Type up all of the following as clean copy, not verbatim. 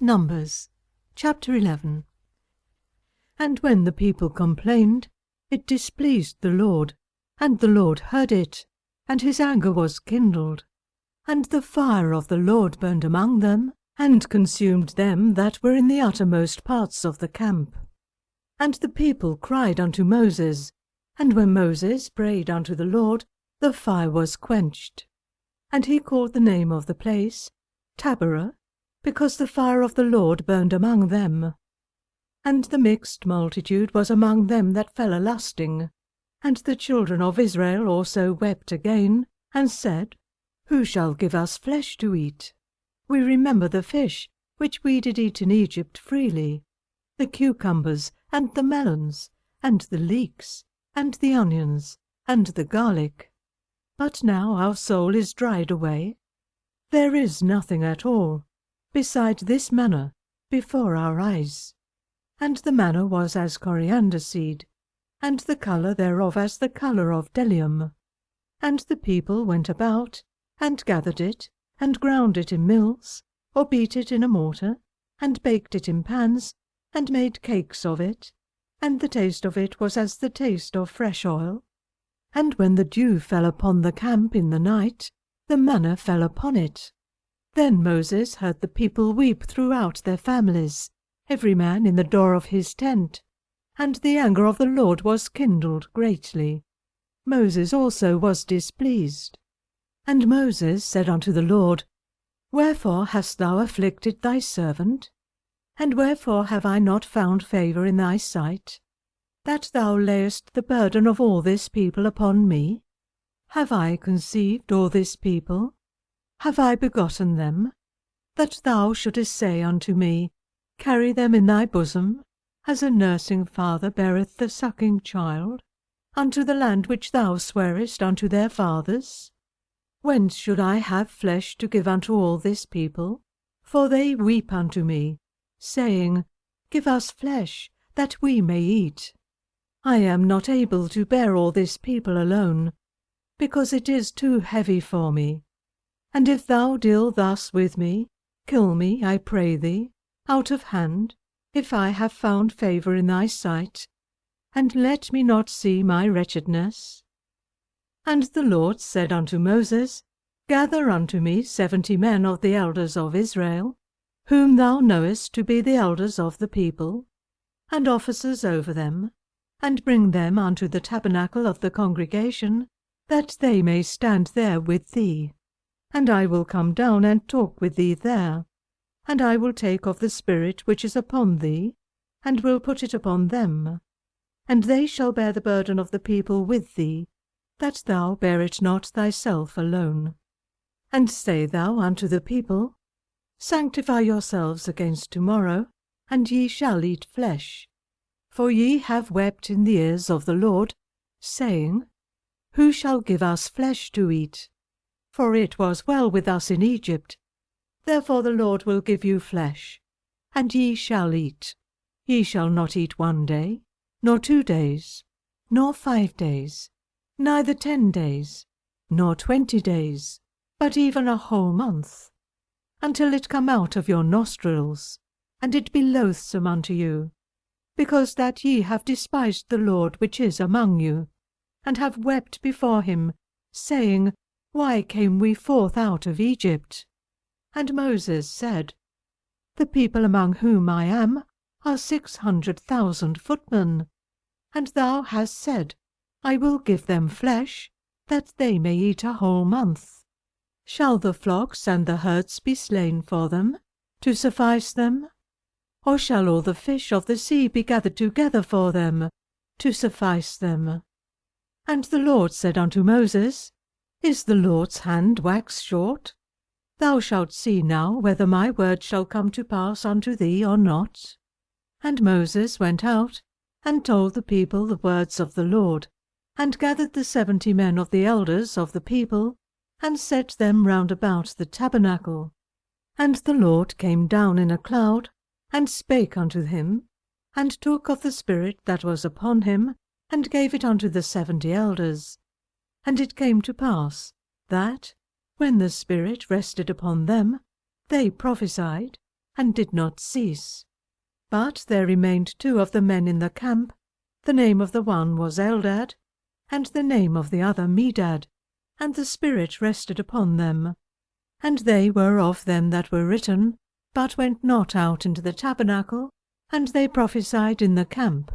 Numbers, chapter 11. And when the people complained, it displeased the Lord, and the Lord heard it, and his anger was kindled. And the fire of the Lord burned among them, and consumed them that were in the uttermost parts of the camp. And the people cried unto Moses, and when Moses prayed unto the Lord, the fire was quenched. And he called the name of the place Taberah, because the fire of the Lord burned among them. And the mixed multitude was among them that fell a-lusting. And the children of Israel also wept again, and said, Who shall give us flesh to eat? We remember the fish which we did eat in Egypt freely, the cucumbers, and the melons, and the leeks, and the onions, and the garlic. But now our soul is dried away. There is nothing at all, beside this manna, before our eyes. And the manna was as coriander seed, and the colour thereof as the colour of bdellium. And the people went about, and gathered it, and ground it in mills, or beat it in a mortar, and baked it in pans, and made cakes of it, and the taste of it was as the taste of fresh oil. And when the dew fell upon the camp in the night, the manna fell upon it. Then Moses heard the people weep throughout their families, every man in the door of his tent, and the anger of the Lord was kindled greatly. Moses also was displeased. And Moses said unto the Lord, Wherefore hast thou afflicted thy servant? And wherefore have I not found favour in thy sight, that thou layest the burden of all this people upon me? Have I conceived all this people? Have I begotten them? That thou shouldest say unto me, Carry them in thy bosom, as a nursing father beareth the sucking child, unto the land which thou swarest unto their fathers? Whence should I have flesh to give unto all this people? For they weep unto me, saying, Give us flesh, that we may eat. I am not able to bear all this people alone, because it is too heavy for me. And if thou deal thus with me, kill me, I pray thee, out of hand, if I have found favour in thy sight, and let me not see my wretchedness. And the Lord said unto Moses, Gather unto me 70 men of the elders of Israel, whom thou knowest to be the elders of the people, and officers over them, and bring them unto the tabernacle of the congregation, that they may stand there with thee. And I will come down and talk with thee there. And I will take of the Spirit which is upon thee, and will put it upon them. And they shall bear the burden of the people with thee, that thou bear it not thyself alone. And say thou unto the people, Sanctify yourselves against tomorrow, and ye shall eat flesh. For ye have wept in the ears of the Lord, saying, Who shall give us flesh to eat? For it was well with us in Egypt. Therefore the Lord will give you flesh, and ye shall eat. Ye shall not eat 1 day, nor 2 days, nor 5 days, neither 10 days, nor 20 days, but even a whole month, until it come out of your nostrils, and it be loathsome unto you, because that ye have despised the Lord which is among you, and have wept before him, saying, Why came we forth out of Egypt? And Moses said, The people among whom I am are 600,000 footmen, and thou hast said, I will give them flesh, that they may eat a whole month. Shall the flocks and the herds be slain for them, to suffice them? Or shall all the fish of the sea be gathered together for them, to suffice them? And the Lord said unto Moses, Is the Lord's hand waxed short? Thou shalt see now whether my word shall come to pass unto thee or not. And Moses went out, and told the people the words of the Lord, and gathered the 70 men of the elders of the people, and set them round about the tabernacle. And the Lord came down in a cloud, and spake unto him, and took of the Spirit that was upon him, and gave it unto the 70 elders. And it came to pass, that, when the Spirit rested upon them, they prophesied, and did not cease. But there remained 2 of the men in the camp. The name of the one was Eldad, and the name of the other Medad, and the Spirit rested upon them. And they were of them that were written, but went not out into the tabernacle, and they prophesied in the camp.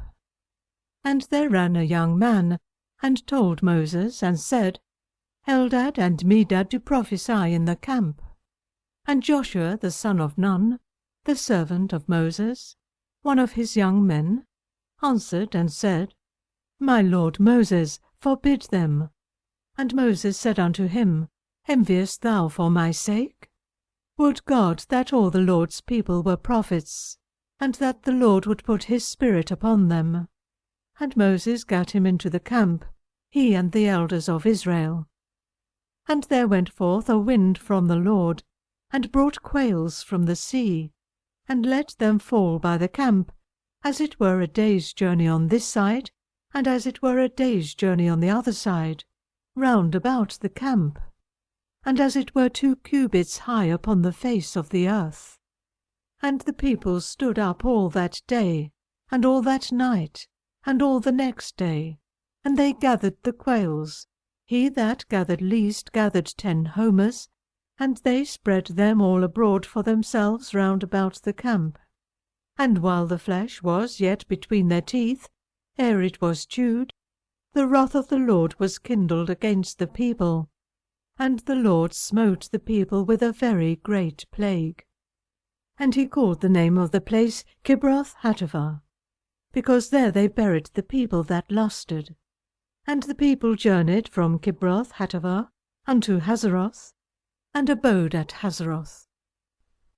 And there ran a young man, and told Moses, and said, Eldad and Medad do prophesy in the camp. And Joshua the son of Nun, the servant of Moses, one of his young men, answered and said, My lord Moses, forbid them. And Moses said unto him, Enviest thou for my sake? Would God that all the Lord's people were prophets, and that the Lord would put his Spirit upon them. And Moses gat him into the camp, he and the elders of Israel. And there went forth a wind from the Lord, and brought quails from the sea, and let them fall by the camp, as it were a day's journey on this side, and as it were a day's journey on the other side, round about the camp, and as it were 2 cubits high upon the face of the earth. And the people stood up all that day, and all that night, and all the next day, and they gathered the quails. He that gathered least gathered 10 homers, and they spread them all abroad for themselves round about the camp. And while the flesh was yet between their teeth, ere it was chewed, the wrath of the Lord was kindled against the people, and the Lord smote the people with a very great plague. And he called the name of the place Kibroth-Hattaavah, because there they buried the people that lusted. And the people journeyed from Kibroth-Hattaavah unto Hazeroth, and abode at Hazeroth.